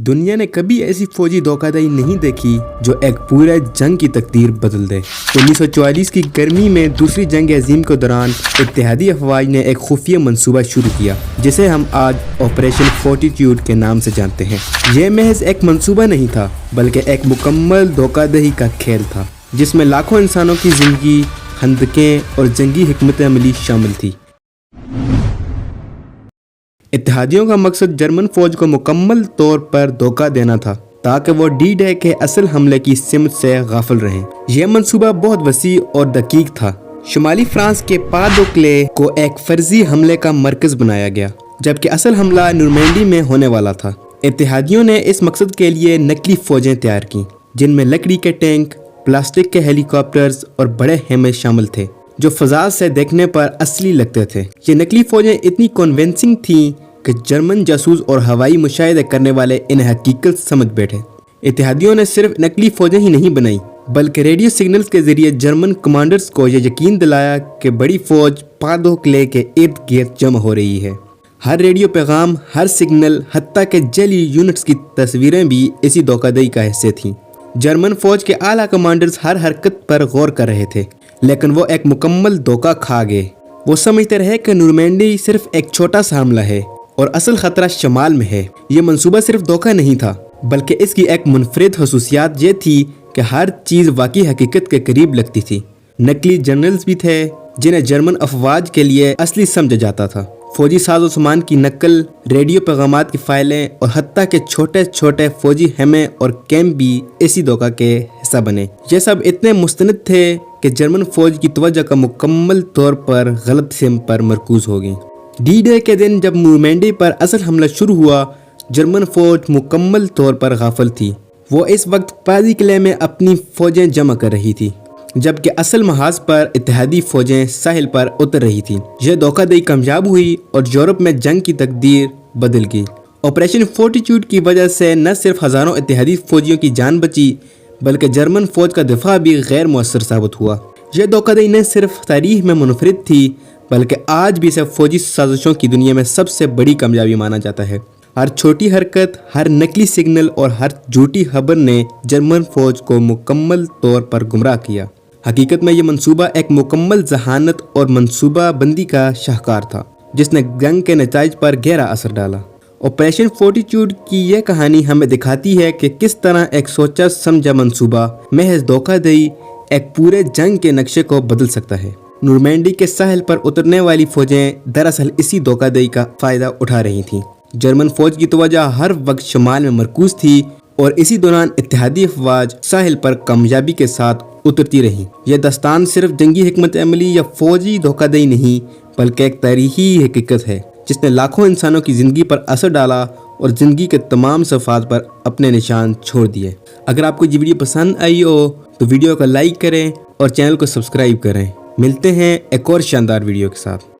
دنیا نے کبھی ایسی فوجی دھوکہ-دہی نہیں دیکھی جو ایک پورے جنگ کی تقدیر بدل دے۔ 1944 کی گرمی میں دوسری جنگ عظیم کے دوران اتحادی افواج نے ایک خفیہ منصوبہ شروع کیا جسے ہم آج آپریشن فورٹیٹیوڈ کے نام سے جانتے ہیں۔ یہ محض ایک منصوبہ نہیں تھا بلکہ ایک مکمل دھوکہ-دہی کا کھیل تھا جس میں لاکھوں انسانوں کی زندگی، خندقیں اور جنگی حکمت عملی شامل تھی۔ اتحادیوں کا مقصد جرمن فوج کو مکمل طور پر دھوکہ دینا تھا تاکہ وہ ڈی ڈے کے اصل حملے کی سمت سے غافل رہیں۔ یہ منصوبہ بہت وسیع اور دقیق تھا۔ شمالی فرانس کے پا دو کلے کو ایک فرضی حملے کا مرکز بنایا گیا جبکہ اصل حملہ نورمینڈی میں ہونے والا تھا۔ اتحادیوں نے اس مقصد کے لیے نقلی فوجیں تیار کیں جن میں لکڑی کے ٹینک، پلاسٹک کے ہیلی کاپٹرز اور بڑے خیمے شامل تھے جو فضا سے دیکھنے پر اصلی لگتے تھے۔ یہ نقلی فوجیں اتنی کنونسنگ تھیں کہ جرمن جاسوس اور ہوائی مشاہدے کرنے والے انہیں حقیقت سمجھ بیٹھے۔ اتحادیوں نے صرف نقلی فوجیں ہی نہیں بنائیں بلکہ ریڈیو سگنلز کے ذریعے جرمن کمانڈرز کو یہ یقین دلایا کہ بڑی فوج پا دو کلے کے ارد گرد جمع ہو رہی ہے۔ ہر ریڈیو پیغام، ہر سگنل، حتیٰ کہ جعلی یونٹس کی تصویریں بھی اسی دھوکہ دہی کا حصہ تھیں۔ جرمن فوج کے اعلیٰ کمانڈرز ہر حرکت پر غور کر رہے تھے لیکن وہ ایک مکمل دھوکہ کھا گئے۔ وہ سمجھتے رہے کہ نورمینڈی صرف ایک چھوٹا سا حملہ ہے اور اصل خطرہ شمال میں ہے۔ یہ منصوبہ صرف دھوکہ نہیں تھا بلکہ اس کی ایک منفرد خصوصیات یہ تھی کہ ہر چیز واقعی حقیقت کے قریب لگتی تھی۔ نقلی جنرلز بھی تھے جنہیں جرمن افواج کے لیے اصلی سمجھا جاتا تھا۔ فوجی ساز و سامان کی نقل، ریڈیو پیغامات کی فائلیں اور حتیٰ کہ چھوٹے چھوٹے فوجی خیمے اور کیمپ بھی اسی دھوکہ کے حصہ بنے۔ یہ سب اتنے مستند تھے کہ جرمن فوج کی توجہ کا مکمل طور پر غلط سمت پر مرکوز ہو گئی۔ ڈی ڈے کے دن جب نورمینڈی پر اصل حملہ شروع ہوا، جرمن فوج مکمل طور پر غافل تھی۔ وہ اس وقت پادی قلعے میں اپنی فوجیں جمع کر رہی تھی جبکہ اصل محاذ پر اتحادی فوجیں ساحل پر اتر رہی تھیں۔ یہ دھوکہ دہی کامیاب ہوئی اور یورپ میں جنگ کی تقدیر بدل گئی۔ آپریشن فورٹیٹیوڈ کی وجہ سے نہ صرف ہزاروں اتحادی فوجیوں کی جان بچی بلکہ جرمن فوج کا دفاع بھی غیر مؤثر ثابت ہوا۔ یہ دھوکہ دہی نہ صرف تاریخ میں منفرد تھی بلکہ آج بھی اسے فوجی سازشوں کی دنیا میں سب سے بڑی کامیابی مانا جاتا ہے۔ ہر چھوٹی حرکت، ہر نقلی سگنل اور ہر جھوٹی خبر نے جرمن فوج کو مکمل طور پر گمراہ کیا۔ حقیقت میں یہ منصوبہ ایک مکمل ذہانت اور منصوبہ بندی کا شاہکار تھا جس نے جنگ کے نتائج پر گہرا اثر ڈالا۔ آپریشن فورٹیٹیوڈ کی یہ کہانی ہمیں دکھاتی ہے کہ کس طرح ایک سوچا سمجھا منصوبہ محض دھوکہ دہی ایک پورے جنگ کے نقشے کو بدل سکتا ہے۔ نورمینڈی کے ساحل پر اترنے والی فوجیں دراصل اسی دھوکہ دہی کا فائدہ اٹھا رہی تھیں۔ جرمن فوج کی توجہ ہر وقت شمال میں مرکوز تھی اور اسی دوران اتحادی افواج ساحل پر کامیابی کے ساتھ اترتی رہیں۔ یہ داستان صرف جنگی حکمت عملی یا فوجی دھوکہ دہی نہیں بلکہ ایک تاریخی حقیقت ہے جس نے لاکھوں انسانوں کی زندگی پر اثر ڈالا اور زندگی کے تمام صفحات پر اپنے نشان چھوڑ دیے۔ اگر آپ کو یہ ویڈیو پسند آئی ہو تو ویڈیو کو لائک کریں اور چینل کو سبسکرائب کریں۔ ملتے ہیں ایک اور شاندار ویڈیو کے ساتھ۔